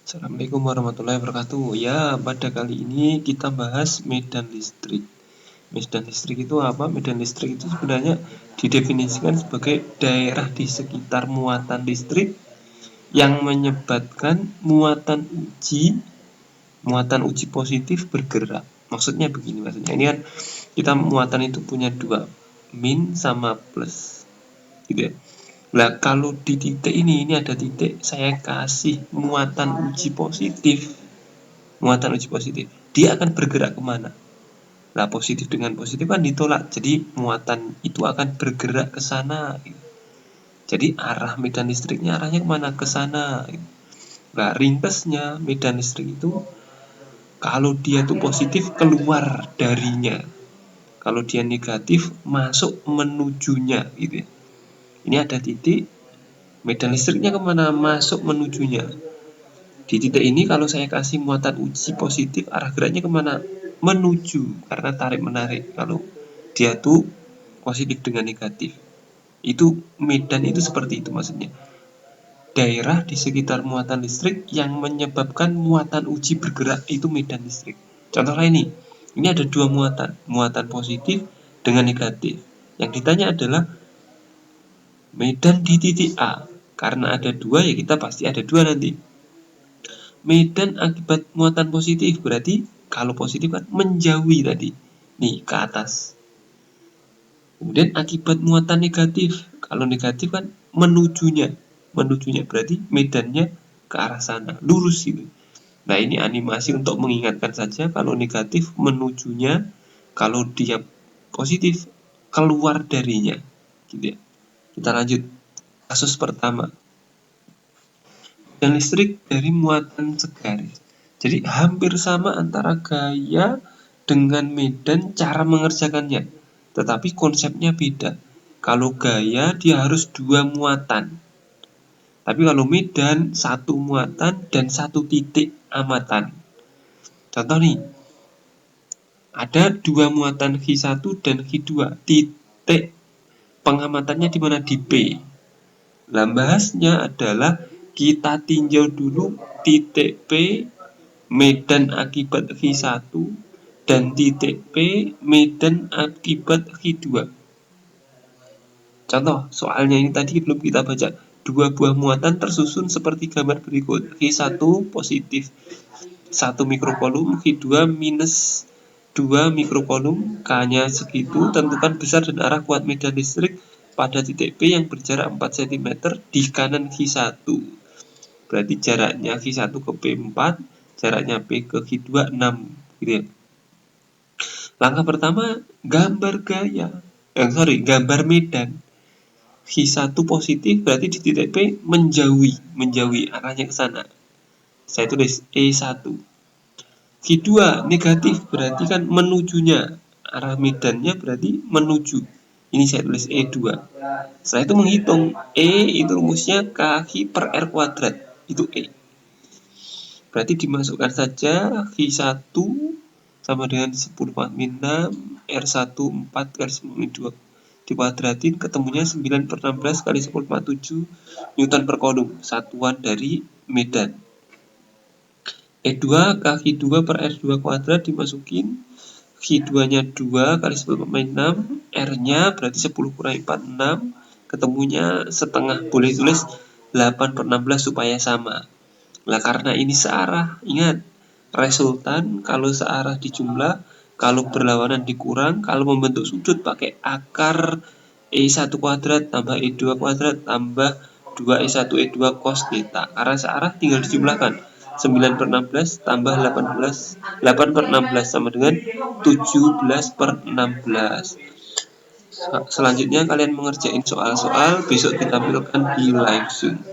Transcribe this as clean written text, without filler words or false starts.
Assalamualaikum warahmatullahi wabarakatuh. Ya, pada kali ini kita bahas medan listrik. Medan listrik itu apa? Medan listrik itu sebenarnya didefinisikan sebagai daerah di sekitar muatan listrik yang menyebabkan muatan uji positif bergerak. Maksudnya begini, ini kan kita muatan itu punya dua, min sama plus, gitu ya. Nah, kalau di titik ini ada titik, saya kasih muatan uji positif. Dia akan bergerak kemana? Nah, positif dengan positif kan ditolak, jadi muatan itu akan bergerak ke sana. Jadi arah medan listriknya arahnya kemana? Ke sana. Nah, ringkasnya medan listrik itu, kalau dia tuh positif keluar darinya, kalau dia negatif masuk menujunya, gitu ya. Ini ada titik, medan listriknya kemana? Masuk menujunya. Di titik ini kalau saya kasih muatan uji positif, arah geraknya kemana? Menuju, karena tarik-menarik. Kalau dia tuh positif dengan negatif, itu medan itu seperti itu maksudnya. Daerah di sekitar muatan listrik yang menyebabkan muatan uji bergerak, itu medan listrik. Contohnya ini ada dua muatan, muatan positif dengan negatif. Yang ditanya adalah medan di titik A. Karena ada dua, ya kita pasti ada dua nanti. Medan akibat muatan positif berarti kalau positif kan menjauhi tadi, nih ke atas. Kemudian akibat muatan negatif, kalau negatif kan menujunya berarti medannya ke arah sana, lurus gitu. Nah, ini animasi untuk mengingatkan saja, kalau negatif menujunya, kalau dia positif keluar darinya, gitu ya. Kita lanjut kasus pertama. Dan listrik dari muatan segaris. Jadi hampir sama antara gaya dengan medan cara mengerjakannya, tetapi konsepnya beda. Kalau gaya dia harus dua muatan, tapi kalau medan satu muatan dan satu titik amatan. Contoh nih, ada dua muatan Q1 dan Q2, titik pengamatannya di mana? Di P. Nah, bahasnya adalah kita tinjau dulu titik P medan akibat Q1 dan titik P medan akibat Q2. Contoh soalnya ini tadi belum kita baca. Dua buah muatan tersusun seperti gambar berikut. Q1 positif 1 mikrokolum, Q2 minus 2 mikrokolum, K-nya segitu. Tentukan besar dan arah kuat medan listrik pada titik P yang berjarak 4 cm di kanan Q1. Berarti jaraknya Q1 ke P4, jaraknya P ke Q2 6, gitu ya. Langkah pertama, gambar medan. Q1 positif berarti di titik P menjauhi arahnya ke sana. Saya tulis E1. Q2 negatif berarti kan menujunya, arah medannya berarti menuju. Ini saya tulis E2. Setelah itu menghitung, E itu rumusnya KQ per R kuadrat, itu E. Berarti dimasukkan saja Q1 sama dengan 10 min 6, R1 4 kali 10 min 2. Dikuadratin ketemunya 9 per 16 kali 10 per 7 Newton per kolom, satuan dari medan. E2 kaki 2 per R2 kuadrat dimasukin, Q2 nya 2 kali 10 per 6, R nya berarti 10 kurangi 4, 6, ketemunya setengah, boleh tulis 8 per 16 supaya sama. Nah, karena ini searah, ingat resultan kalau searah dijumlah, kalau berlawanan dikurang, kalau membentuk sudut pakai akar E1 kuadrat tambah E2 kuadrat tambah 2E1 E2 cos theta. Karena searah tinggal dijumlahkan. 9 per 16 tambah 8 per 16 sama dengan 17 per 16. Selanjutnya kalian mengerjain soal-soal, besok ditampilkan di live Zoom.